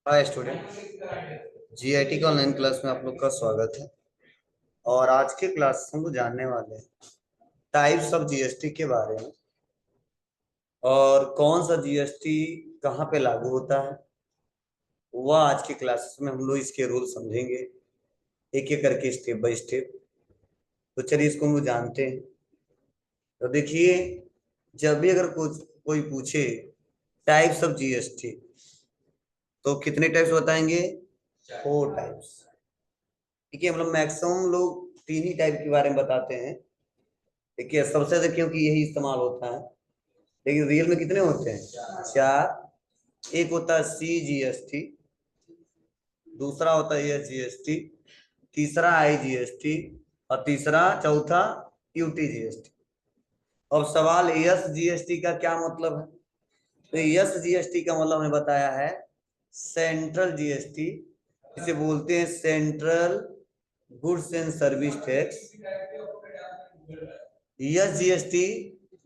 Hi student. GIT का online class में आप लोग का स्वागत है। और आज के क्लास हम लोग जानने वाले हैं टाइप्स ऑफ जीएसटी के बारे में और कौन सा जीएसटी कहाँ पे लागू होता है। वह आज के क्लासेस में हम लोग इसके रूल समझेंगे एक एक करके स्टेप बाय स्टेप। तो चलिए इसको हम लोग जानते हैं। तो देखिए, जब भी अगर कुछ कोई पूछे टाइप्स ऑफ जीएसटी तो कितने टाइप्स बताएंगे? 4 टाइप्स। ठीक है, मतलब मैक्सिमम लोग 3 ही टाइप के बारे में बताते हैं। देखिए सबसे ज्यादा क्योंकि यही इस्तेमाल होता है, लेकिन रियल में कितने होते हैं? 4। एक होता है CGST, दूसरा होता है SGST, तीसरा IGST और तीसरा चौथा UTGST। अब सवाल SGST का क्या मतलब है? तो SGST का मतलब हमने बताया है सेंट्रल जीएसटी, इसे बोलते हैं central goods and service tax. SGST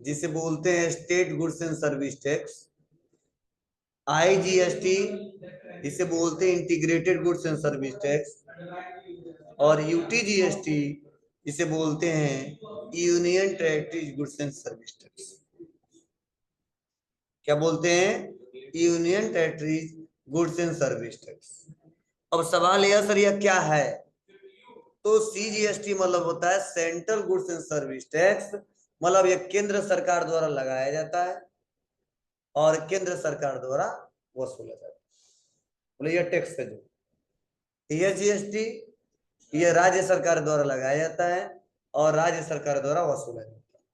जिसे बोलते हैं state goods and service tax. IGST जिसे बोलते हैं integrated goods and service tax. और UTGST जिसे बोलते हैं union territories goods and service tax. क्या बोलते हैं? Union territories goods and service tax. अब सवाल यह सर यह क्या है? तो CGST मतलब होता है central goods and service tax, मतलब यह केंद्र सरकार द्वारा लगाया जाता है और केंद्र सरकार द्वारा वसूला जाता है। बोले यह टैक्स है। जो यह GST यह राज्य सरकार द्वारा लगाया जाता है और राज्य सरकार द्वारा वसूला जाता है।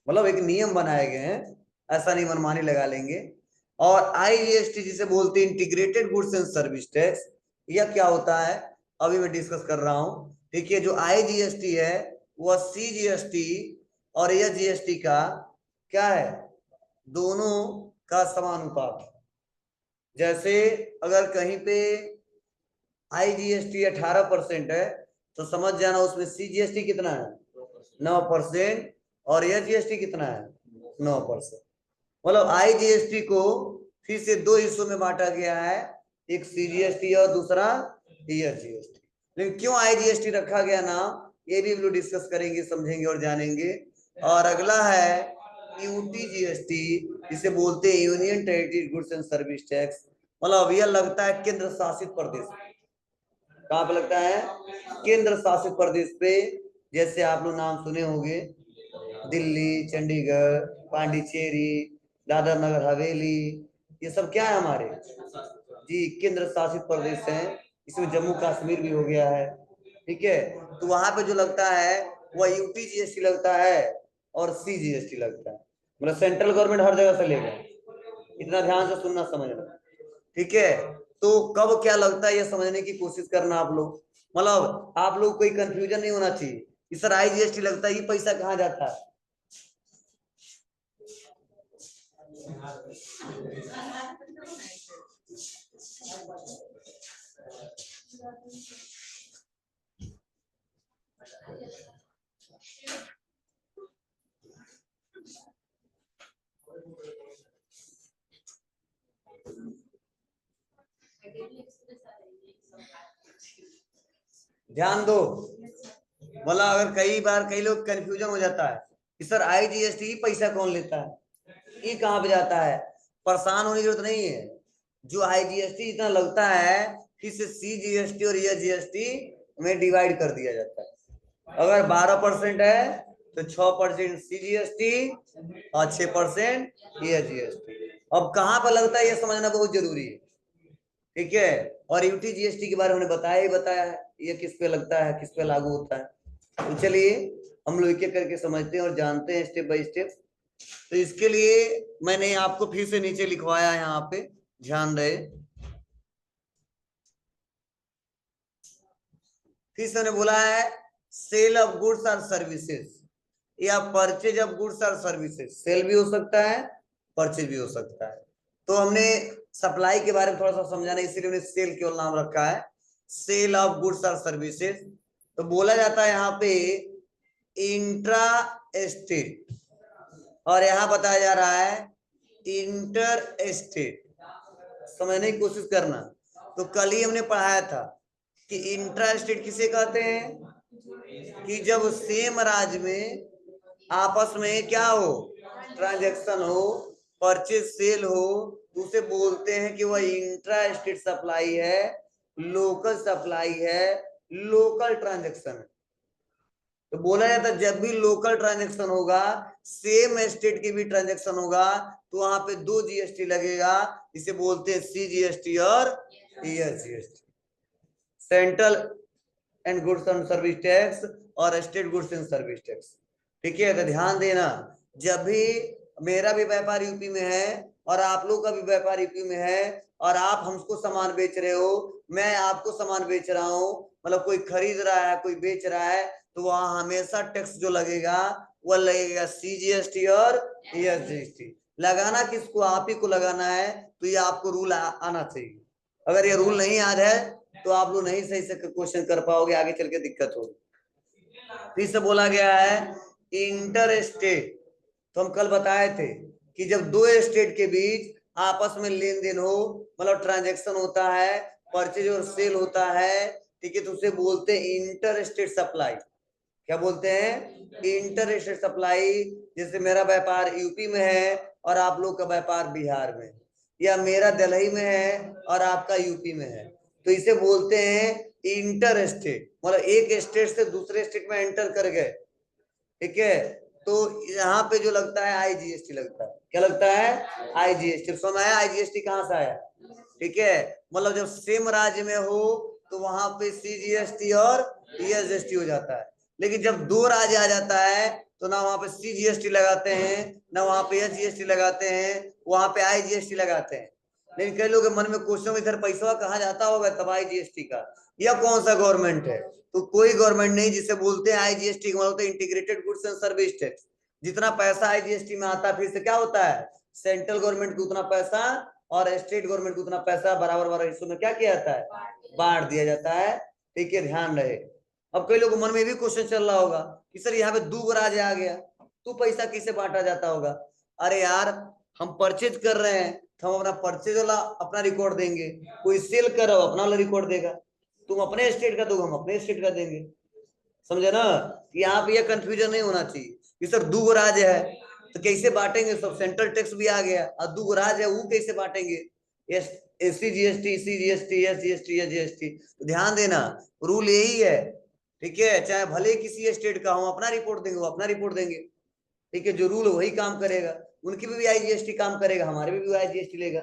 मतलब एक नियम बनाए गए हैं, ऐसा नहीं मनमानी लगा लेंगे। और IGST जिसे बोलते हैं integrated goods and service tax, यह क्या होता है अभी मैं डिस्कस कर रहा हूं। ठीक है, जो IGST है वह CGST और यह GST का क्या है? दोनों का समानुपात है। जैसे अगर कहीं पे IGST 18% है तो समझ जाना उसमें CGST कितना है? 9%। और यह GST कितना है? 9%। मतलब IGST को फिर से 2 हिस्सों में बांटा गया है, एक CGST और दूसरा SGST। लेकिन क्यों IGST रखा गया नाम, ये भी हम लोग डिस्कस करेंगे, समझेंगे और जानेंगे। और अगला है UTGST जिसे बोलते हैं union territory goods and service tax. मतलब यह लगता है केंद्र शासित प्रदेश। कहाँ पे लगता है? केंद्र शासित प्रदेश पे। जैसे आप लोग नाम सुने होंगे, दिल्ली, चंडीगढ़, पांडिचेरी, दादर नगर हवेली, ये सब क्या है हमारे? जी केंद्र शासित प्रदेश हैं। इसमें जम्मू कश्मीर भी हो गया है। ठीक है, तो वहां पे जो लगता है वह UTGST लगता है और CGST लगता है। मतलब सेंट्रल गवर्नमेंट हर जगह से लेगा। इतना ध्यान से सुनना समझना। ठीक है, तो कब क्या लगता है ये समझने की कोशिश करना आप लोग। मतलब आप लोग कोई कंफ्यूजन नहीं होना चाहिए कि सर IGST लगता है, ये पैसा कहाँ जाता है? ध्यान दो। मतलब अगर कई बार कई लोग कंफ्यूजन हो जाता है कि सर IGST पैसा कौन लेता है, ये कहाँ पे जाता है। परेशान होने की जरूरत नहीं है। जो IGST इतना लगता है फिर से CGST और ये GST में डिवाइड कर दिया जाता है। अगर 12% है तो 6% CGST और 6% ये GST। अब कहाँ पर लगता है ये समझना बहुत जरूरी है। ठीक है, और UTGST के बारे में बताया ही बताया है, ये किस पे लगता है, किस पे लागू होता है। तो चलिए हम लोग एक एक करके समझते हैं और जानते हैं स्टेप बाय स्टेप। तो इसके लिए मैंने आपको फिर से नीचे लिखवाया है, यहाँ पे ध्यान रहे। फिर से मैंने बोला है सेल ऑफ गुड्स और सर्विसेज या परचेज ऑफ गुड्स और सर्विसेज। सेल भी हो सकता है, परचेज भी हो सकता है। तो हमने सप्लाई के बारे में थोड़ा सा समझाना, इसीलिए हमने सेल केवल नाम रखा है, सेल ऑफ गुड्स और सर्विसेज। तो बोला जाता है यहाँ पे इंट्रा स्टेट और यहां बताया जा रहा है इंटर स्टेट। समझने की कोशिश करना। तो कल ही हमने पढ़ाया था कि इंट्रा स्टेट किसे कहते हैं, कि जब सेम राज्य में आपस में क्या हो, ट्रांजैक्शन हो, परचेज सेल हो, तो उसे बोलते हैं कि वह इंट्रा स्टेट सप्लाई है, लोकल सप्लाई है, लोकल ट्रांजैक्शन है। तो बोला जाता है जब भी लोकल ट्रांजैक्शन होगा, सेम स्टेट की भी ट्रांजैक्शन होगा, तो वहां पे 2 जीएसटी लगेगा। इसे बोलते हैं सीजीएसटी और S G S T, central and goods and service tax और state goods and service tax. ठीक है, तो ध्यान देना, जब भी मेरा भी व्यापार यूपी में है और आप लोग का भी व्यापार यूपी में है और आप हमको सामान बेच रहे हो, मैं आपको सामान बेच रहा हूँ, मतलब कोई खरीद रहा है कोई बेच रहा है, तो वहां हमेशा टैक्स जो लगेगा वह लगेगा सीजीएसटी और ईएसजीएसटी। लगाना किसको, आप ही को लगाना है। तो ये आपको रूल आना चाहिए। अगर ये रूल नहीं आ रहा है तो आप लोग नहीं सही से क्वेश्चन कर पाओगे, आगे चल के दिक्कत होगी। फिर से बोला गया है इंटर स्टेट, तो हम कल बताए थे कि जब 2 स्टेट के बीच आपस में लेन देन हो, मतलब ट्रांजैक्शन होता है, परचेज और सेल होता है, ठीक है, तो उसे बोलते हैं इंटर स्टेट सप्लाई। क्या बोलते हैं, इंटर स्टेट सप्लाई। जैसे मेरा व्यापार यूपी में है और आप लोग का व्यापार बिहार में, या मेरा दिल्ली में है और आपका यूपी में है, तो इसे बोलते हैं इंटर स्टेट, मतलब एक स्टेट से दूसरे स्टेट में एंटर कर गए। ठीक है, तो यहाँ पे जो लगता है आईजीएसटी लगता है। क्या लगता है, आईजीएसटी। समझ आया आईजीएसटी कहाँ से आया। ठीक है, मतलब जब सेम राज्य में हो तो वहां पे सीजीएसटी और ईएसजीएसटी हो जाता है, लेकिन जब 2 राज्य आ जाता है तो ना वहां पे सीजीएसटी लगाते हैं ना वहां पे एसजीएसटी लगाते हैं, वहां पे आईजीएसटी लगाते हैं। लेकिन कई लोग के मन में क्वेश्चन, इधर पैसा कहाँ जाता होगा तब आईजीएसटी का, या कौन सा गवर्नमेंट है। तो कोई गवर्नमेंट नहीं, जिसे बोलते हैं आईजीएसटी का मतलब integrated goods and service tax. जितना पैसा आईजीएसटी में आता है फिर से क्या होता है, सेंट्रल गवर्नमेंट को उतना पैसा और स्टेट गवर्नमेंट को उतना पैसा बराबर बराबर हिस्सों में क्या किया जाता है, बांट दिया जाता है। ठीक है, ध्यान रहे। अब कई लोगों के मन में भी क्वेश्चन चल रहा होगा कि सर यहाँ पे 2 राज्य आ गया तो पैसा किसे बांटा जाता होगा। अरे यार, हम परचेज कर रहे हैं तो हम अपना परचेज वाला अपना रिकॉर्ड देंगे, कोई सेल कर रहा हो अपना वाला रिकॉर्ड देगा, तुम अपने स्टेट का दो हम अपने स्टेट का देंगे। समझे ना, यहाँ पे यह कंफ्यूजन नहीं होना चाहिए कि सर 2 राज्य है तो कैसे बांटेंगे, सब सेंट्रल टैक्स भी आ गया और 2 राज्य है वो कैसे बांटेंगे, सीजीएसटी सीजीएसटी एसजीएसटी या जीएसटी। तो ध्यान देना, रूल यही है। ठीक है, चाहे भले किसी स्टेट का हो अपना रिपोर्ट देंगे, वो अपना रिपोर्ट देंगे। ठीक है, जो रूल वही काम करेगा, उनकी भी आईजीएसटी काम करेगा, हमारे भी आईजीएसटी लेगा।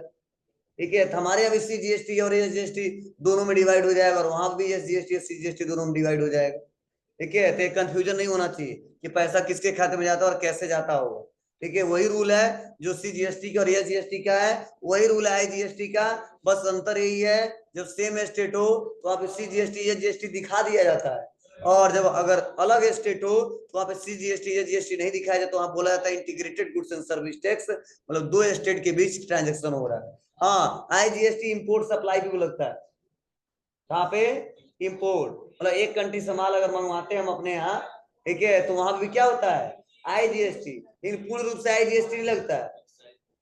ठीक है, तो हमारे यहाँ सीजीएसटी और एसजीएसटी दोनों में डिवाइड हो जाएगा और वहां भी एसजीएसटी सीजीएसटी दोनों में डिवाइड हो जाएगा। ठीक है, तो कंफ्यूजन नहीं होना चाहिए कि पैसा किसके खाते में जाता है और कैसे जाता होगा। ठीक है, वही रूल है जो सीजीएसटी का और एसजीएसटी का है, वही रूल है आईजीएसटी का। बस अंतर यही है, जब सेम स्टेट हो तो वहां पे सीजीएसटी एसजीएसटी दिखा दिया जाता है, और जब अगर अलग स्टेट हो तो वहां पे सीजीएसटी एसजीएसटी नहीं दिखाया जाता, तो वहां बोला जाता है integrated goods and service tax, मतलब 2 स्टेट के बीच ट्रांजेक्शन हो रहा है। हाँ, आईजीएसटी इंपोर्ट सप्लाई भी लगता है। कहाँ पे, इंपोर्ट, मतलब एक कंट्री से माल अगर मंगवाते हैं हम अपने यहाँ, ठीक है, तो वहां भी क्या होता है, आईजीएसटी, लेकिन पूर्ण रूप से आईजीएसटी नहीं लगता है।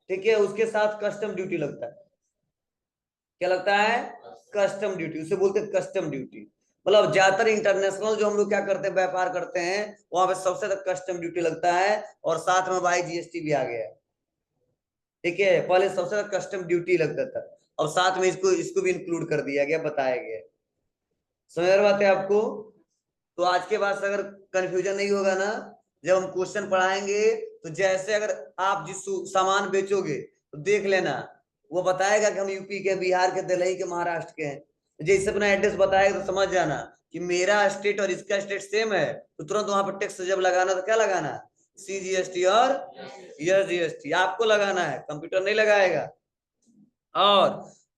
ठीक है, उसके साथ कस्टम ड्यूटी लगता है। क्या लगता है, कस्टम ड्यूटी, उसे बोलते हैं कस्टम ड्यूटी। मतलब ज्यादातर इंटरनेशनल जो हम लोग क्या करते हैं, व्यापार करते हैं, वहां पे सबसे ज्यादा कस्टम ड्यूटी लगता है और साथ में आईजीएसटी भी आ गया है। ठीक है, पहले सबसे ज्यादा कस्टम ड्यूटी लगता था, और साथ में इसको इसको भी इंक्लूड कर दिया गया, बताया गया। समझ रहे बात है आपको। तो आज के बाद से अगर कंफ्यूजन नहीं होगा ना, जब हम क्वेश्चन पढ़ाएंगे तो जैसे अगर आप जिस सामान बेचोगे तो देख लेना, वो बताएगा कि हम यूपी के, बिहार के, दिल्ली के, महाराष्ट्र के हैं। जैसे अपना एड्रेस बताएगा तो समझ जाना कि मेरा स्टेट और इसका स्टेट सेम है, तो तुरंत वहां पर टैक्स जब लगाना तो क्या लगाना, सीजीएसटी और एसजीएसटी आपको लगाना है, कंप्यूटर नहीं लगाएगा। और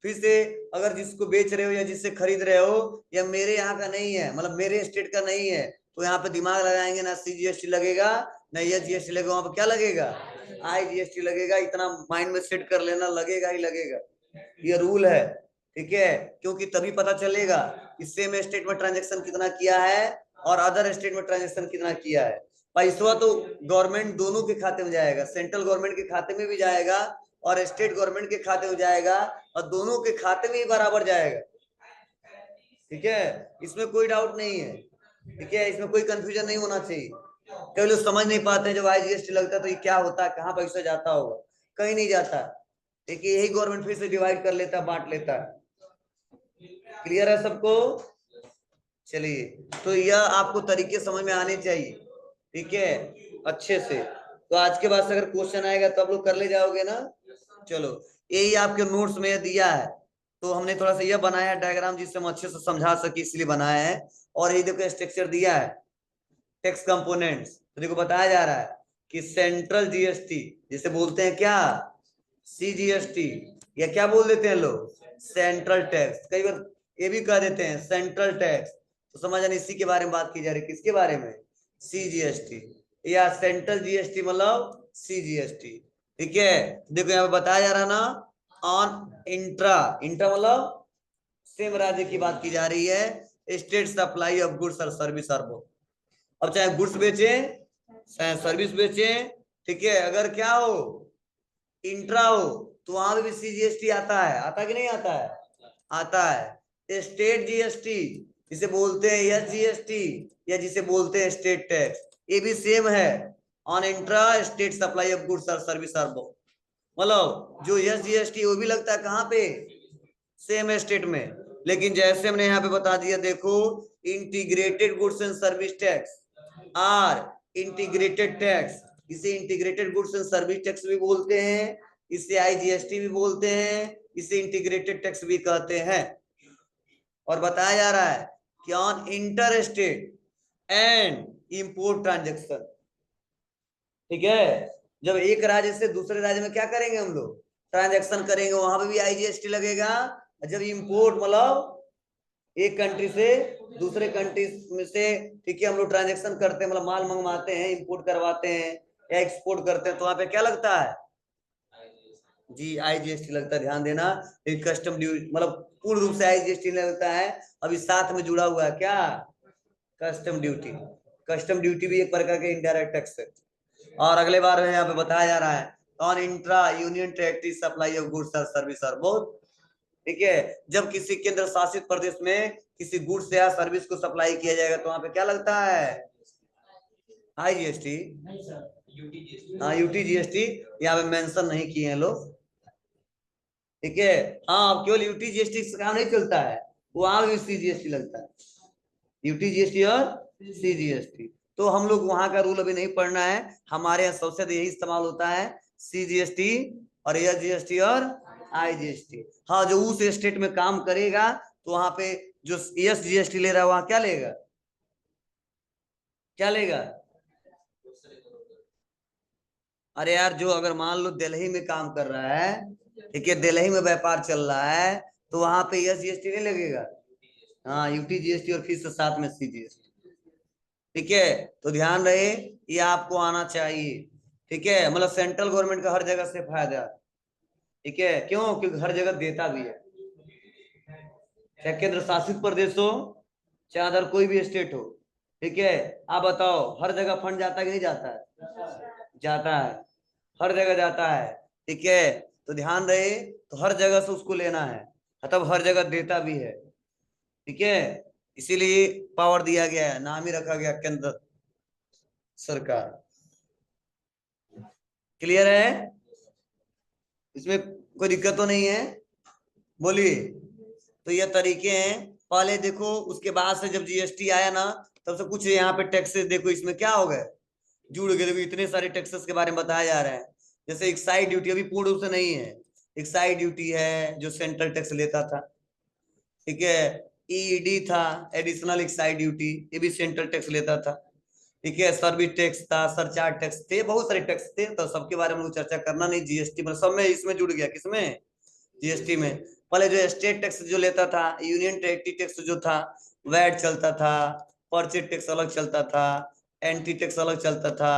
फिर से अगर जिसको बेच रहे हो या जिससे खरीद रहे हो या मेरे यहाँ का नहीं है, मतलब मेरे स्टेट का नहीं है, तो यहाँ पे दिमाग लगाएंगे ना, सीजीएसटी लगेगा ना एसजीएसटी लगेगा, वहां पे क्या लगेगा, आईजीएसटी लगेगा। इतना माइंड में सेट कर लेना, लगेगा ही लगेगा, ये रूल है। ठीक है, क्योंकि तभी पता चलेगा कि सेम स्टेट में ट्रांजेक्शन कितना किया है और अदर स्टेट में ट्रांजेक्शन कितना किया है। पैसा तो गवर्नमेंट दोनों के खाते में जाएगा, सेंट्रल गवर्नमेंट के खाते में भी जाएगा और स्टेट गवर्नमेंट के खाते में जाएगा और दोनों के खाते में ही बराबर जाएगा। ठीक है, इसमें कोई डाउट नहीं है। ठीक है, इसमें कोई कंफ्यूजन नहीं होना चाहिए। कई लोग समझ नहीं पाते हैं, जब IGST लगता है तो ये क्या होता है, कहाँ पैसा जाता होगा, कहीं नहीं जाता। देखिए यही गवर्नमेंट फिर से डिवाइड कर लेता है, बांट लेता है। क्लियर है सबको? चलिए, तो यह आपको तरीके समझ में आने चाहिए। ठीक है, अच्छे से। तो आज के बाद से अगर क्वेश्चन आएगा तो आप लोग कर ले जाओगे ना। चलो, यही आपके नोट्स में दिया है, तो हमने थोड़ा सा यह बनाया डायग्राम जिससे हम अच्छे से समझा सके, इसलिए बनाया है। और ये देखो स्ट्रक्चर दिया है टैक्स कंपोनेंट्स। तो देखो बताया जा रहा है कि सेंट्रल GST जिसे बोलते हैं क्या, CGST, या क्या बोल देते हैं लोग, सेंट्रल टैक्स। कई बार ये भी कह देते हैं सेंट्रल टैक्स। तो समझ आने, इसी के बारे में बात की जा रही है। किसके बारे में? CGST या सेंट्रल GST मतलब CGST। ठीक है, देखो यहाँ पे बताया जा रहा है ना, ऑन इंट्रा, इंट्रा मतलब सेम राज्य की बात की जा रही है। स्टेट सप्लाई ऑफ गुड्स और सर्विस और बोथ। अब चाहे गुड्स बेचे चाहे सर्विस बेचे, ठीक है, अगर क्या हो, इंट्रा हो, तो वहां भी CGST आता है। आता कि नहीं आता है? आता है। स्टेट GST जिसे बोलते हैं SGST या जिसे बोलते हैं स्टेट टैक्स, ये भी सेम है, on intra state supply of goods और सर्विस और बोथ। मतलब जो SGST वो भी लगता है कहाँ पे, सेम स्टेट में। लेकिन जैसे हमने यहाँ पे बता दिया, देखो integrated goods and service tax or integrated tax. इसे integrated goods and service tax भी बोलते हैं, इसे IGST भी बोलते हैं, इसे इंटीग्रेटेड टैक्स भी कहते हैं। और बताया जा रहा है कि on inter state and import transaction, ठीक है, जब एक राज्य से दूसरे राज्य में क्या करेंगे हम लोग, ट्रांजेक्शन करेंगे, वहां पे भी IGST लगेगा। जब इंपोर्ट मतलब एक कंट्री से दूसरे कंट्री में से, ठीक है, हम लोग ट्रांजेक्शन करते हैं, मतलब माल मंगवाते हैं, इंपोर्ट करवाते हैं या एक्सपोर्ट करते हैं, तो वहां पे क्या लगता है? जी IGST लगता है। ध्यान देना, कस्टम ड्यूटी मतलब पूर्ण रूप से IGST लगता है, अभी साथ में जुड़ा हुआ है क्या, कस्टम ड्यूटी। कस्टम ड्यूटी भी एक प्रकार के इनडायरेक्ट टैक्स है। और अगले बार में यहाँ पे बताया जा रहा है on intra union territory supply of goods और सर्विस और बोथ। ठीक है, जब किसी केंद्र शासित प्रदेश में किसी गुड्स या सर्विस को सप्लाई किया जाएगा तो वहां पे क्या लगता है? IGST। हाँ, UTGST यहाँ पे मेंशन नहीं किए हैं लोग। ठीक है, हाँ, केवल UTGST से काम नहीं चलता है, वहां भी CGST लगता है, UTGST और CGST। तो हम लोग वहां का रूल अभी नहीं पढ़ना है, हमारे यहाँ सबसे यही इस्तेमाल होता है, CGST और SGST और IGST। हाँ, जो उस स्टेट में काम करेगा तो वहां पे जो SGST ले रहा है वहां क्या लेगा, क्या लेगा? अरे यार, जो अगर मान लो दिल्ली में काम कर रहा है, ठीक है, दिल्ली में व्यापार चल रहा है, तो वहां पे SGST नहीं लगेगा। हाँ, UTGST और फिर से साथ में CGST। ठीक है, तो ध्यान रहे, ये आपको आना चाहिए। ठीक है, मतलब सेंट्रल गवर्नमेंट का हर जगह से फायदा। ठीक है, क्यों? क्योंकि हर जगह देता भी है, चाहे केंद्र शासित प्रदेश हो चाहे अदर कोई भी स्टेट हो। ठीक है, आप बताओ, हर जगह फंड जाता है कि नहीं जाता है? जाता है, हर जगह जाता है। ठीक है, तो ध्यान रहे, तो हर जगह से उसको लेना है, तब हर जगह देता भी है। ठीक है, इसीलिए पावर दिया गया है, नाम ही रखा गया केंद्र सरकार। क्लियर है? इसमें कोई दिक्कत तो नहीं है? बोलिए। तो ये तरीके हैं। पहले देखो, उसके बाद से जब GST आया ना, तब से कुछ यहाँ पे टैक्सेस देखो इसमें क्या हो गए, जुड़ गए। देखो इतने सारे टैक्सेस के बारे में बताया जा रहा है। जैसे एक्साइज ड्यूटी अभी पूर्ण रूप से नहीं है, एक्साइज ड्यूटी है जो सेंट्रल टैक्स लेता था। ठीक है, EED था, एडिशनल एक्साइज ड्यूटी, ये भी सेंट्रल टैक्स लेता था। ठीक है, सर्विस टैक्स था, सरचार्ज टैक्स थे, बहुत सारे टैक्स थे, तो सबके बारे में चर्चा करना नहीं। GST में सब में इसमें जुड़ गया, किसमें? GST में। पहले जो स्टेट टैक्स जो लेता था, यूनियन टेरिटरी टैक्स जो था, वैट चलता था, परचेज टैक्स अलग चलता था, एंटी टैक्स अलग चलता था,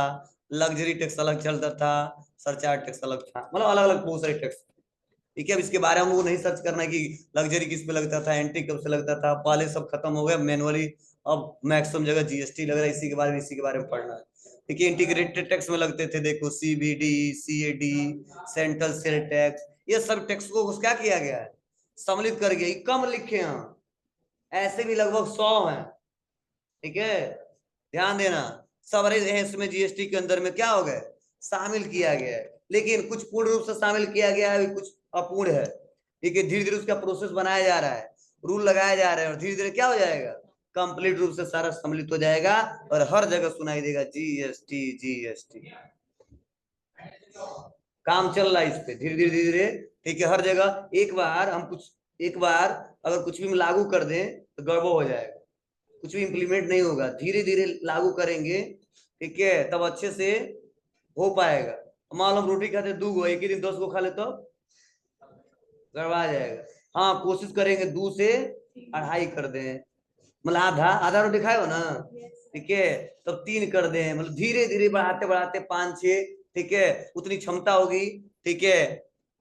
लग्जरी टैक्स अलग चलता था, सरचार्ज टैक्स अलग था, मतलब अलग अलग बहुत सारे टैक्स। ठीक है, अब इसके बारे में हमको नहीं सर्च करना है कि लग्जरी किस पे लगता था, एंटी कब से लगता था, पहले सब खत्म हो गया मैनुअली। अब मैक्सिमम जगह GST लग रहा है, इसी के बारे में पढ़ना है। ठीक है, इंटीग्रेटेड टैक्स में लगते थे, देखो CBD, CAD, central sale tax, ये सब टैक्स को क्या किया गया है, सम्मिलित कर गया, कम लिखे हैं, ऐसे भी लगभग 100 हैं। ठीक है, ध्यान देना, सब इसमें जीएसटी के अंदर में क्या हो गए, शामिल किया गया है, लेकिन कुछ पूर्ण रूप से शामिल किया गया है, कुछ अपूर्ण है। ठीक है, धीरे धीरे उसका प्रोसेस बनाया जा रहा है, रूल लगाया जा रहा है, और धीरे धीरे क्या हो जाएगा, कंप्लीट रूप से सारा सम्मिलित हो जाएगा, और हर जगह सुनाई देगा जीएसटी जीएसटी। काम चल रहा है इस पे धीरे धीरे धीरे धीरे। ठीक है, हर जगह एक बार अगर कुछ भी लागू कर दें तो गड़बड़ हो जाएगा, कुछ भी इंप्लीमेंट नहीं होगा, धीरे धीरे लागू करेंगे। ठीक है, तब अच्छे से हो पाएगा। मान लो रोटी खाते 2 गो, एक ही दिन 10 गो खा ले तो गड़बड़ा जाएगा। हाँ, कोशिश करेंगे 2 से 2.5 कर दें, मतलब आधा आधा रोटी खाए हो ना, ठीक है, तब 3 कर दें, मतलब धीरे धीरे बढ़ाते बढ़ाते 5 6, ठीक है, उतनी क्षमता होगी, ठीक है,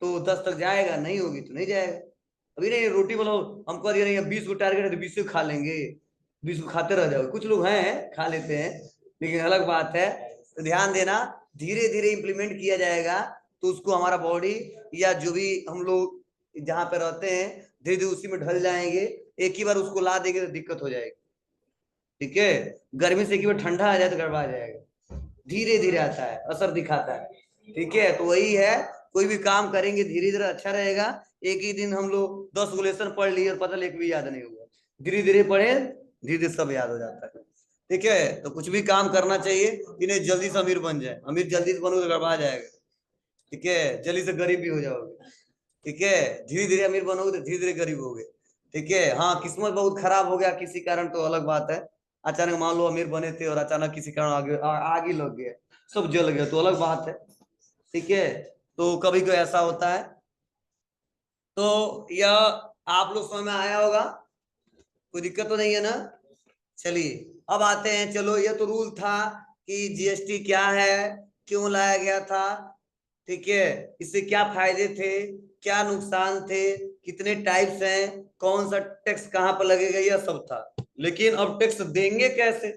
तो 10 तक जाएगा, नहीं होगी तो नहीं जाएगा। अभी नहीं रोटी मतलब हम कह रहे हैं 20 को टारगेट है तो 20 खा लेंगे, 20 को खाते रह जाओगे, कुछ लोग हैं खा लेते हैं, लेकिन अलग बात है। तो ध्यान देना, धीरे धीरे इंप्लीमेंट किया जाएगा, तो उसको हमारा बॉडी या जो भी हम लोग जहाँ पे रहते हैं धीरे धीरे उसी में ढल जाएंगे। एक ही बार उसको ला देंगे तो दिक्कत हो जाएगी। ठीक है, गर्मी से एक ही बार ठंडा आ जाए तो गड़बड़ा जाएगा, धीरे धीरे आता है, असर दिखाता है। ठीक है, तो वही है, कोई भी काम करेंगे धीरे धीरे अच्छा रहेगा। एक ही दिन हम लोग 10 गो लेसन पढ़ लिए और पता एक भी याद नहीं हुआ, धीरे धीरे पढ़े धीरे धीरे सब याद हो जाता है। ठीक है, तो कुछ भी काम करना चाहिए कि नहीं जल्दी से अमीर बन जाए, अमीर जल्दी से बनोगे तो गड़बड़ा जाएगा। ठीक है, जल्दी से गरीब भी हो जाओगे। ठीक है, धीरे धीरे अमीर बनोगे तो धीरे धीरे गरीब होगे। ठीक है, हाँ, किस्मत बहुत खराब हो गया किसी कारण तो अलग बात है, अचानक मान लो अमीर बने थे और अचानक किसी कारण आगे लग गया, सब जल गया तो अलग बात है। ठीक है, तो कभी कोई ऐसा होता है। तो यह आप लोग समझ में आया होगा, कोई दिक्कत तो नहीं है ना। चलिए अब आते हैं, चलो ये तो रूल था कि जीएसटी क्या है, क्यों लाया गया था, ठीक है, इससे क्या फायदे थे, क्या नुकसान थे, कितने टाइप्स हैं, कौन सा टैक्स कहां पर लगेगा, यह सब था। लेकिन अब टैक्स देंगे कैसे,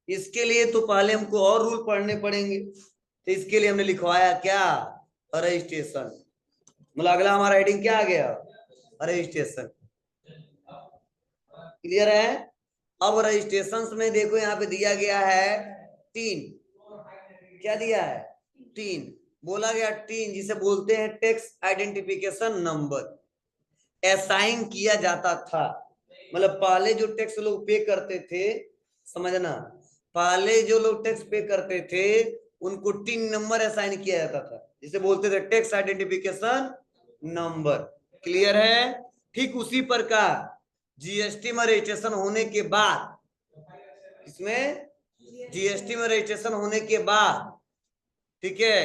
इसके लिए तो पहले हमको और रूल पढ़ने पड़ेंगे, तो इसके लिए हमने लिखवाया क्या, रजिस्ट्रेशन। मतलब अगला हमारा हेडिंग क्या आ गया, रजिस्ट्रेशन। क्लियर है। अब रजिस्ट्रेशन में देखो यहाँ पे दिया गया है 3, क्या दिया है 3, बोला गया 3, जिसे बोलते हैं टैक्स आइडेंटिफिकेशन नंबर, असाइन किया जाता था। मतलब पहले जो टैक्स लोग पे करते थे, समझना, पहले जो लोग टैक्स पे करते थे उनको 3 नंबर असाइन किया जाता था, जिसे बोलते थे टैक्स आइडेंटिफिकेशन नंबर। क्लियर है। ठीक उसी प्रकार जीएसटी में रजिस्ट्रेशन होने के बाद, इसमें जीएसटी में रजिस्ट्रेशन होने के बाद, ठीक है,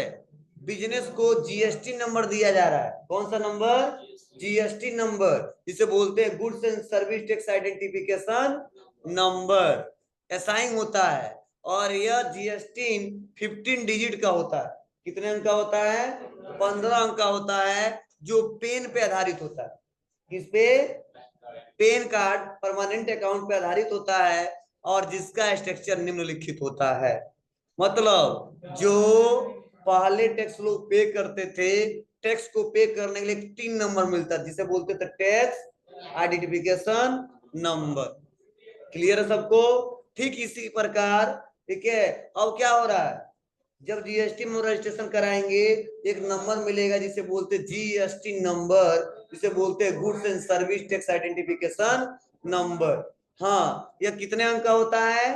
बिजनेस को जीएसटी नंबर दिया जा रहा है। कौन सा नंबर, जीएसटी नंबर, जिसे बोलते हैं goods and service tax identification number, assign होता है। और यह जीएसटी 15 डिजिट का होता है। कितने अंक का होता है, 15 अंक का होता है, जो पेन पे आधारित होता है। किस पे, पेन कार्ड परमानेंट अकाउंट पे आधारित होता है, और जिसका स्ट्रक्चर निम्नलिखित होता है। मतलब जो पहले टैक्स लोग पे करते थे, टैक्स को पे करने के लिए 3 नंबर मिलता है, जिसे बोलते थे टैक्स आइडेंटिफिकेशन नंबर। क्लियर है सबको। ठीक इसी प्रकार, ठीक है, अब क्या हो रहा है, जब जीएसटी में रजिस्ट्रेशन कराएंगे एक नंबर मिलेगा जिसे बोलते जीएसटी नंबर, जिसे बोलते हैं goods and service tax identification number. हाँ, यह कितने अंक का होता है,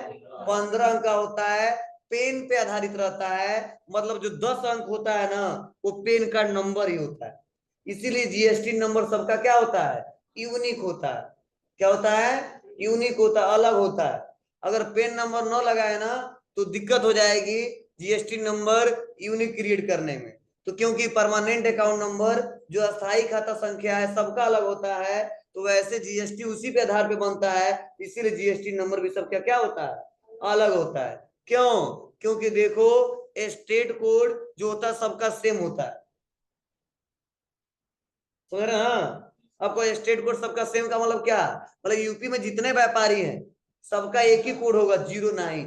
15 अंक का होता है, पेन पे आधारित रहता है। मतलब जो 10 अंक होता है ना, वो पेन का नंबर ही होता है। इसीलिए जीएसटी नंबर सबका क्या होता है, यूनिक होता है। क्या होता है, यूनिक होता है, अलग होता है। अगर पेन नंबर न लगाए ना तो दिक्कत हो जाएगी जीएसटी नंबर यूनिक क्रिएट करने में। तो क्योंकि परमानेंट अकाउंट नंबर जो अस्थायी खाता संख्या है सबका अलग होता है, तो वैसे जीएसटी उसी पे आधार पे बनता है, इसीलिए जीएसटी नंबर भी सबका क्या होता है, अलग होता है। क्यों, क्योंकि देखो स्टेट कोड जो होता है सबका सेम होता है, समझ रहे हैं। आपको स्टेट कोड सबका सेम का मतलब क्या, मतलब यूपी में जितने व्यापारी हैं सबका एक ही कोड होगा, 09।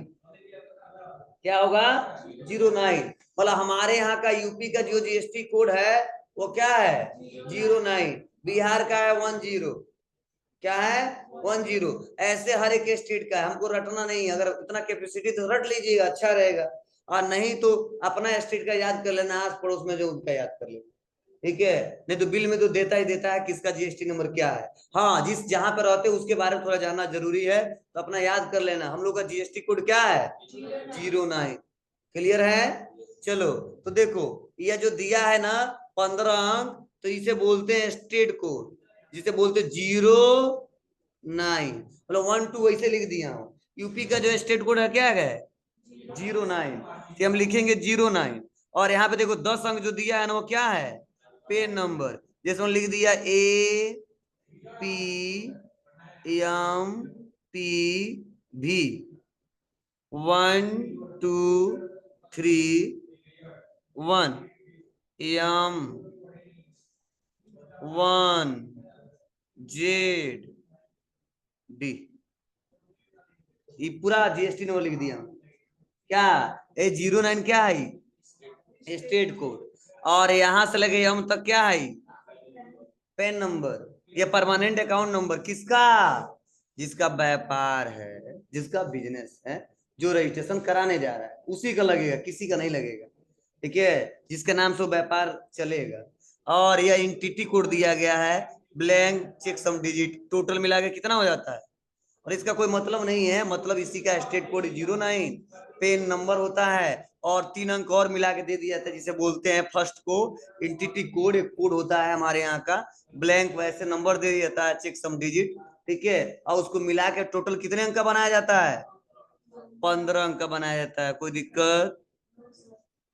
क्या होगा 09। मतलब हमारे यहाँ का यूपी का जो जीएसटी कोड है वो क्या है 09, बिहार का है 10, क्या है 10। ऐसे हर एक स्टेट का है, हमको रटना नहीं है। अगर इतना कैपेसिटी तो रट लीजिएगा, अच्छा रहेगा, और नहीं तो अपना स्टेट का याद कर लेना, आस पड़ोस में जो उनका याद कर लेना, ठीक है। नहीं तो बिल में तो देता ही देता है किसका जीएसटी नंबर क्या है। हाँ, जिस जहां पर रहते हैं उसके बारे में थोड़ा जानना जरूरी है, तो अपना याद कर लेना। हम लोग का जीएसटी कोड क्या है 09। क्लियर है। चलो, तो देखो ये जो दिया है ना 15 अंक, तो इसे बोलते हैं स्टेट कोड, जिसे बोलते 09। मतलब 1 2 वैसे लिख दिया हूँ। यूपी का जो स्टेट कोड है क्या है 09, तो हम लिखेंगे 09। और यहाँ पे देखो 10 अंक जो दिया है ना वो क्या है पेन नंबर, जैसे लिख दिया APMPV 1 2 3 1 M1ZD, ये पूरा जीएसटी नंबर लिख दिया क्या। 09 क्या है स्टेट कोड, और यहां से लगे हम तक क्या है पेन नंबर। ये परमानेंट अकाउंट नंबर किसका, जिसका व्यापार है, जिसका बिजनेस है, जो रजिस्ट्रेशन कराने जा रहा है उसी का लगेगा, किसी का नहीं लगेगा, ठीक है, जिसके नाम से व्यापार चलेगा। और यह एंटिटी कोड दिया गया है ब्लैंक चेक सम डिजिट, टोटल मिला के कितना हो जाता है। और इसका कोई मतलब नहीं है, मतलब इसी का स्टेट कोड 09, पेन नंबर होता है, और 3 अंक और मिला के दे दिया जाता है, जिसे बोलते हैं फर्स्ट को एंटिटी कोड। एक कोड होता है हमारे यहाँ का, ब्लैंक वैसे नंबर दे दिया जाता है चेक सम डिजिट, ठीक है, और उसको मिला के टोटल कितने अंक का बनाया जाता है 15 अंक का बनाया जाता है। कोई दिक्कत,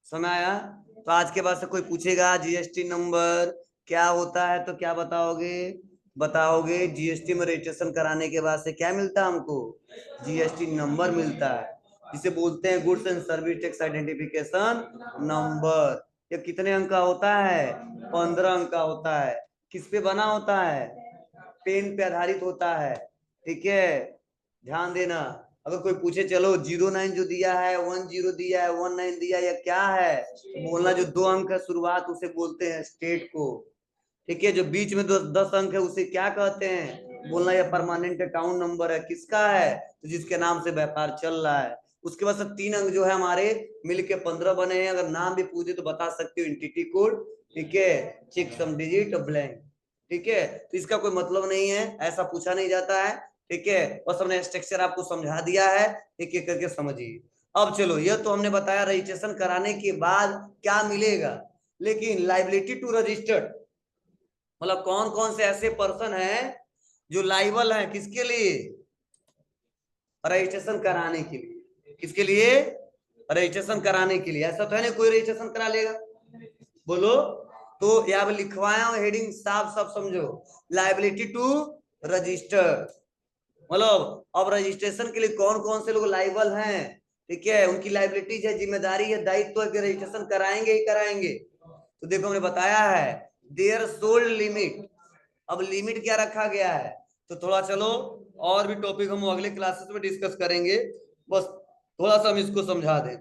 समझ आया। तो आज के बाद से कोई पूछेगा जीएसटी नंबर क्या होता है तो क्या बताओगे, बताओगे जीएसटी में रजिस्ट्रेशन कराने के बाद से क्या मिलता है हमको जीएसटी नंबर मिलता है, जिसे बोलते हैं goods and service tax identification number. ये कितने अंक का होता है 15 अंक का होता है। किस पे बना होता है पेन पे आधारित होता है, ठीक है, ध्यान देना। अगर कोई पूछे चलो 09 जो दिया है 10 दिया है 19 दिया या क्या है, तो बोलना जो 2 अंक है शुरुआत उसे बोलते हैं स्टेट को, ठीक है। जो बीच में 10 अंक है उसे क्या कहते हैं, बोलना यह परमानेंट अकाउंट नंबर है, किसका है तो जिसके नाम से व्यापार चल रहा है। उसके बाद से 3 अंक जो है हमारे मिलके 15 बने हैं। अगर नाम भी पूछे तो बता सकते हो एंटिटी कोड, ठीक है, चेक सम डिजिट ब्लैंक, ठीक है। तो इसका कोई मतलब नहीं है, ऐसा पूछा नहीं जाता है, ठीक है। बस हमने स्ट्रक्चर आपको समझा दिया है, एक एक करके समझिए। अब चलो, यह तो हमने बताया रजिस्ट्रेशन कराने के बाद क्या मिलेगा, लेकिन लाइबिलिटी टू रजिस्टर्ड मतलब कौन कौन से ऐसे पर्सन हैं जो लाइबल हैं किसके लिए रजिस्ट्रेशन कराने के लिए, किसके लिए रजिस्ट्रेशन कराने के लिए। ऐसा तो है नहीं कोई रजिस्ट्रेशन करा लेगा, बोलो। तो यहाँ पे लिखवाया हूं हेडिंग, साफ साफ समझो, लाइबिलिटी टू रजिस्टर मतलब अब रजिस्ट्रेशन के लिए कौन कौन से लोग लाइबल हैं, ठीक है, उनकी लाइबिलिटीज है, जिम्मेदारी है, दायित्व है कि रजिस्ट्रेशन कराएंगे ही कराएंगे। तो देखो हमने बताया है देयर सोल्ड लिमिट, अब लिमिट क्या रखा गया है। तो थोड़ा चलो और भी टॉपिक हम अगले क्लासेस में डिस्कस करेंगे, बस थोड़ा सा हम इसको समझा दें।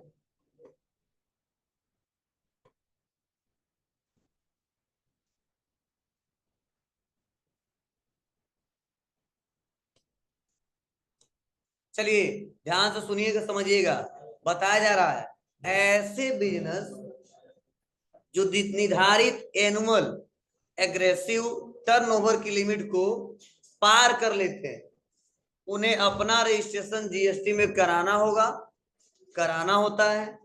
चलिए ध्यान से सुनिएगा समझिएगा, बताया जा रहा है ऐसे बिजनेस जो निर्धारित एनुअल एग्रेसिव टर्नओवर की लिमिट को पार कर लेते हैं, उन्हें अपना रजिस्ट्रेशन जीएसटी में कराना होगा, कराना होता है।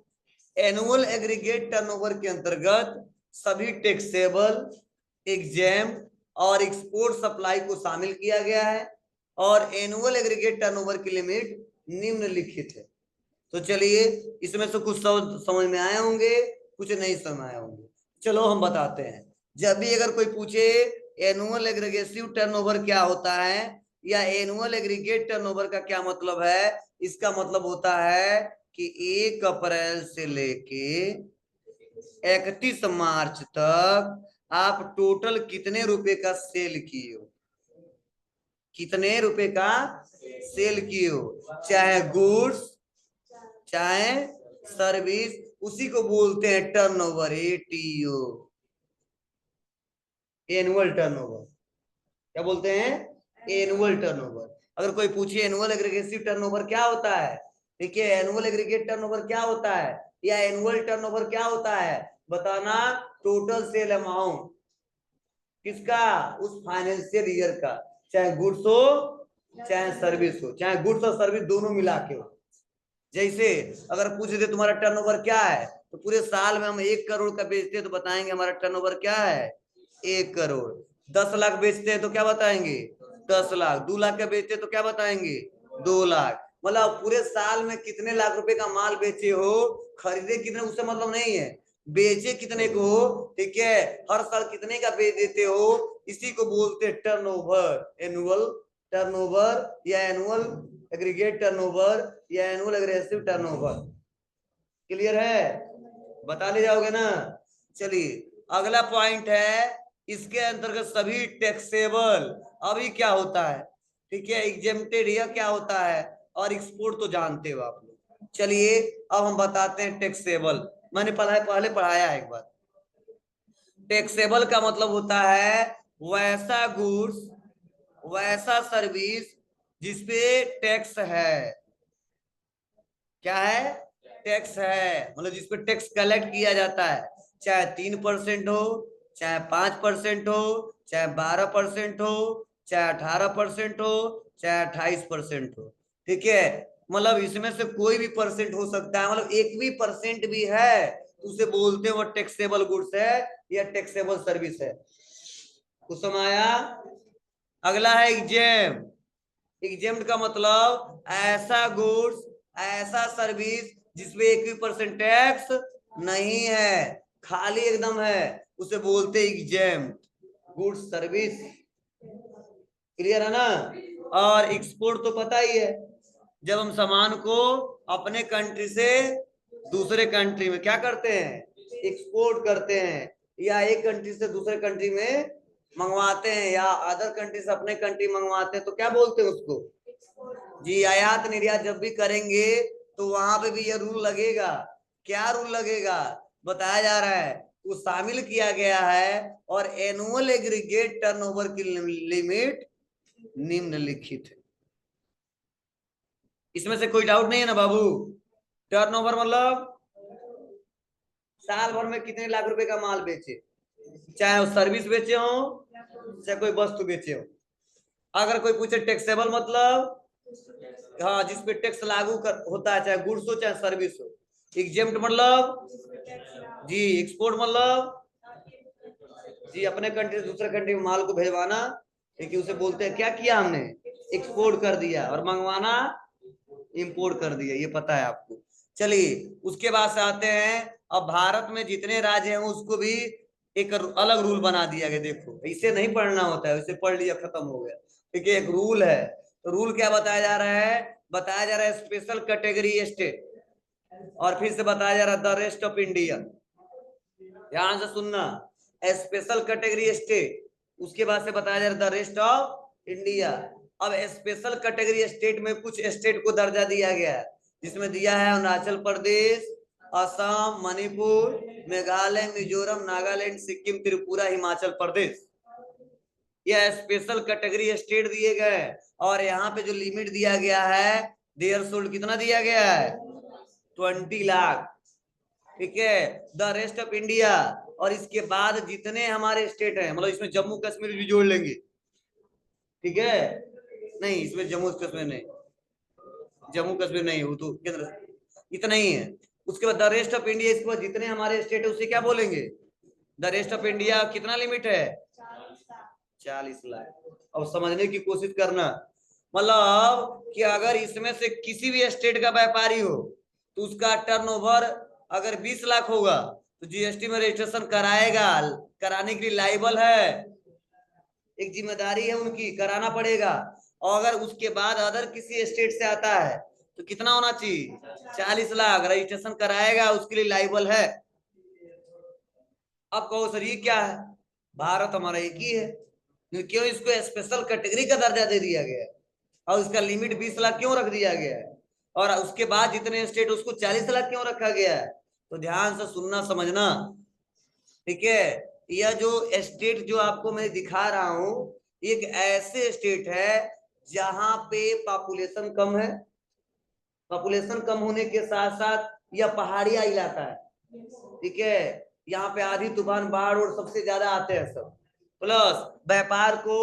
एनुअल एग्रीगेट टर्नओवर के अंतर्गत सभी टैक्सेबल, एग्जेम और एक्सपोर्ट सप्लाई को शामिल किया गया है, और एनुअल एग्रीगेट टर्नओवर की लिमिट निम्नलिखित है। तो चलिए इसमें से कुछ समझ में आए होंगे, कुछ नहीं समझ आए होंगे, चलो हम बताते हैं। जब भी अगर कोई पूछे एनुअल एग्रीगेसिव टर्नओवर क्या होता है या एनुअल एग्रीगेट टर्नओवर का क्या मतलब है, इसका मतलब होता है कि 1 अप्रैल से लेके 31 मार्च तक आप टोटल कितने रुपए का सेल किए हो, कितने रुपए का सेल किए हो, चाहे गुड्स चाहे सर्विस, उसी को बोलते हैं टर्नओवर, एटीओ, एनुअल टर्नओवर। क्या बोलते हैं? Annual turnover. अगर कोई पूछे एनुअल एग्रीगेसिव टर्नओवर क्या होता है, ठीक है, एनुअल एग्रीगेट टर्नओवर क्या होता है या एनुअल टर्नओवर क्या होता है, बताना। टोटल सेल अमाउंट किसका? उस फाइनेंशियल ईयर का, चाहे गुड्स हो चाहे सर्विस हो, चाहे गुड्स और सर्विस दोनों मिला के हो। जैसे अगर पूछ दे तुम्हारा टर्नओवर क्या है, तो पूरे साल में हम 1 करोड़ का बेचते हैं तो बताएंगे हमारा टर्नओवर क्या है, 1 करोड़। 10 लाख बेचते हैं तो क्या बताएंगे, 10 लाख। 2 लाख का बेचते हैं तो क्या बताएंगे, 2 लाख। मतलब पूरे साल में कितने लाख रुपए का माल बेचे हो, खरीदे कितने, उससे मतलब नहीं है, बेचे कितने को हो, ठीक है, हर साल कितने का बेच देते हो, इसी को बोलते हैं टर्नओवर, एनुअल टर्नओवर या एनुअल एग्रीगेट टर्नओवर या एनुअल एग्रेसिव टर्नओवर। क्लियर है? बता ले जाओगे ना। चलिए अगला पॉइंट है, इसके अंतर्गत सभी टैक्सेबल, अभी क्या होता है, ठीक है, एग्जेम्प्टेड या क्या होता है, और एक्सपोर्ट तो जानते हो आप लोग। चलिए अब हम बताते हैं टैक्सेबल। मैंने पहले पढ़ाया है एक बार। टैक्सेबल का मतलब होता है वैसा गुड्स, वैसा सर्विस जिसपे टैक्स है। क्या है? टैक्स है, मतलब जिसपे टैक्स कलेक्ट किया जाता है, चाहे 3% हो, चाहे 5% हो, चाहे 12% हो, चाहे 18% हो, चाहे 28% हो, ठीक है, मतलब इसमें से कोई भी परसेंट हो सकता है, मतलब एक भी परसेंट भी है तो उसे बोलते हैं वो टैक्सेबल गुड्स है या टैक्सेबल सर्विस है। कुछ समझ आया? अगला है एग्जेम्प्ट। एग्जेम्प्ट का मतलब ऐसा गुड्स, ऐसा सर्विस जिसमें एक भी परसेंट टैक्स नहीं है, खाली एकदम है, उसे बोलते एग्जेम्प्ट गुड्स सर्विस। क्लियर है ना? और एक्सपोर्ट तो पता ही है, जब हम सामान को अपने कंट्री से दूसरे कंट्री में क्या करते हैं, एक्सपोर्ट करते हैं, या एक कंट्री से दूसरे कंट्री में मंगवाते हैं, या अदर कंट्री से अपने कंट्री मंगवाते हैं, तो क्या बोलते हैं उसको? जी, आयात निर्यात जब भी करेंगे तो वहां पे भी ये रूल लगेगा। क्या रूल लगेगा बताया जा रहा है, वो शामिल किया गया है, और एनुअल एग्रीगेट टर्नओवर की लिमिट निम्नलिखित है। इसमें से कोई डाउट नहीं है ना बाबू? टर्नओवर मतलब साल भर में कितने लाख रुपए का माल बेचे, चाहे वो सर्विस बेचे हो चाहे कोई वस्तु बेचे हो। अगर कोई पूछे टैक्सेबल मतलब, हाँ, जिसपे टैक्स लागू होता है, चाहे गुड्स हो चाहे सर्विस हो। एग्जेम्प्ट मतलब, जी, एक्सपोर्ट मतलब, जी, अपने कंट्री से दूसरे कंट्री में माल को भेजवाना, ठीक है, उसे बोलते हैं क्या किया हमने, एक्सपोर्ट कर दिया, और मंगवाना इंपोर्ट कर दिया, ये पता है आपको। चलिए उसके बाद से आते हैं, अब भारत में जितने राज्य हैं उसको भी एक अलग रूल बना दिया गया। देखो इसे नहीं पढ़ना होता है, इसे पढ़ लिया खत्म हो गया, ठीक है, एक रूल है। तो रूल क्या बताया जा रहा है, बताया जा रहा है स्पेशल कैटेगरी स्टेट, और फिर से बताया जा रहा है द रेस्ट ऑफ इंडिया। ध्यान से सुनना, स्पेशल कैटेगरी स्टेट, उसके बाद से बताया जा रहा है द रेस्ट ऑफ इंडिया। अब स्पेशल कैटेगरी स्टेट में कुछ स्टेट को दर्जा दिया गया है, जिसमें दिया है अरुणाचल प्रदेश, असम, मणिपुर, मेघालय, मिजोरम, नागालैंड, सिक्किम, त्रिपुरा, हिमाचल प्रदेश। यह स्पेशल कैटेगरी स्टेट दिए गए, और यहाँ पे जो लिमिट दिया गया है देयर सोल्ड, कितना दिया गया है, 20 लाख, ठीक है, द रेस्ट ऑफ इंडिया। और इसके बाद जितने हमारे स्टेट हैं, मतलब इसमें जम्मू कश्मीर भी जोड़ लेंगे, ठीक है, नहीं इसमें जम्मू कश्मीर नहीं, जम्मू कश्मीर नहीं, वो तो केंद्र, इतना ही है। उसके बाद द रेस्ट ऑफ इंडिया, इसके बाद जितने हमारे स्टेट है उसे क्या बोलेंगे, द रेस्ट ऑफ इंडिया। कितना लिमिट है, 40 लाख। अब समझने की कोशिश करना, मतलब कि अगर इसमें से किसी भी स्टेट का व्यापारी हो तो उसका टर्नओवर अगर 20 लाख होगा तो जीएसटी में रजिस्ट्रेशन कराएगा, कराने के लिए लाइबल है, एक जिम्मेदारी है उनकी, कराना पड़ेगा। और अगर उसके बाद अदर किसी स्टेट से आता है तो कितना होना चाहिए, 40 लाख, रजिस्ट्रेशन कराएगा, उसके लिए लाइबल है। अब कहो सर ये क्या है, भारत हमारा एक ही है, क्यों इसको स्पेशल कैटेगरी का दर्जा दे दिया गया है, और इसका लिमिट 20 लाख क्यों रख दिया गया है, और उसके बाद जितने स्टेट उसको 40 लाख क्यों रखा गया है? तो ध्यान से सुनना समझना, ठीक है। यह जो स्टेट जो आपको मैं दिखा रहा हूं, एक ऐसे स्टेट है जहां पे पॉपुलेशन कम है। पॉपुलेशन कम होने के साथ साथ यह पहाड़िया इलाका है, ठीक है। यहाँ पे आधी तूफान बाढ़ और सबसे ज्यादा आते हैं सब। प्लस व्यापार को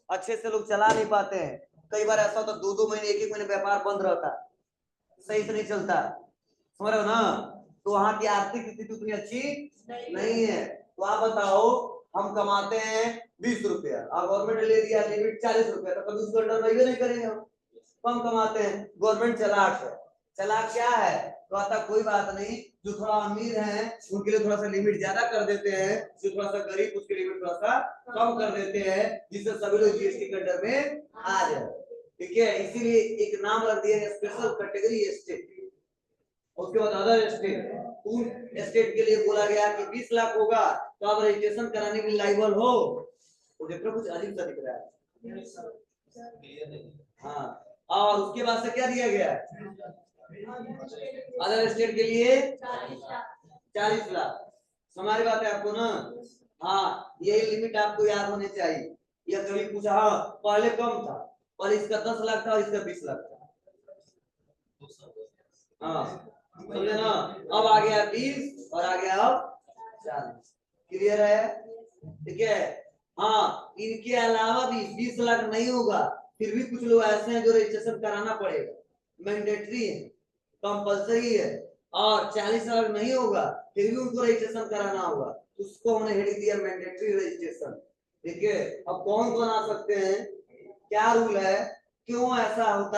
अच्छे से लोग चला नहीं पाते हैं। कई बार ऐसा होता है 2-2 महीने 1-1 महीने व्यापार बंद रहता है, सही से नहीं चलता, समझ रहे हो ना। तो वहां की आर्थिक स्थिति उतनी अच्छी नहीं है। तो आप बताओ, हम कमाते हैं 20 रुपया और गवर्नमेंट ले दिया लिमिट 40 रुपया, तो कभी उसको अंडर नहीं करेंगे हम। कम कमाते हैं, गवर्नमेंट चालाक है। चालाक क्या है? तो आता कोई बात नहीं, जो थोड़ा अमीर है उनके लिए थोड़ा सा लिमिट ज्यादा कर देते हैं, जो थोड़ा सा गरीब उसके लिमिट थोड़ा सा कम कर देते हैं, जिससे सभी लोग जीएसटी के अंडर में आ जाए, ठीक है। इसीलिए एक नाम रख दिया है स्पेशल कैटेगरी स्टेट। उसके बाद अदर स्टेट, उन स्टेट के लिए बोला गया कि 20 लाख होगा तो आप रजिस्ट्रेशन कराने के लिए लायबल हो। तो देखो कुछ अजीब सा दिख रहा है, हाँ। और उसके बाद से क्या दिया गया है? अदर स्टेट के लिए 40 लाख। हमारी बात है आपको ना, हाँ, ये लिमिट आपको याद होनी चाहिए। यह कभी पूछा, हाँ पहले कम था, और इसका 10 लाख था और इसका 20 लाख था, हाँ समझे ना। अब आ गया 20 और आ गया अब 40, क्लियर है, ठीक है। हाँ, इनके अलावा भी 20 लाख नहीं होगा, फिर भी कुछ लोग ऐसे हैं जो रजिस्ट्रेशन कराना पड़ेगा, मैंडेटरी है, कंपलसरी है। और 40 लाख नहीं होगा फिर भी उनको रजिस्ट्रेशन कराना होगा, उसको हमने हेडिंग दिया मैंडेटरी रजिस्ट्रेशन, ठीक है। अब कौन कौन आ सकते हैं, क्या रूल है, क्यों ऐसा होता है?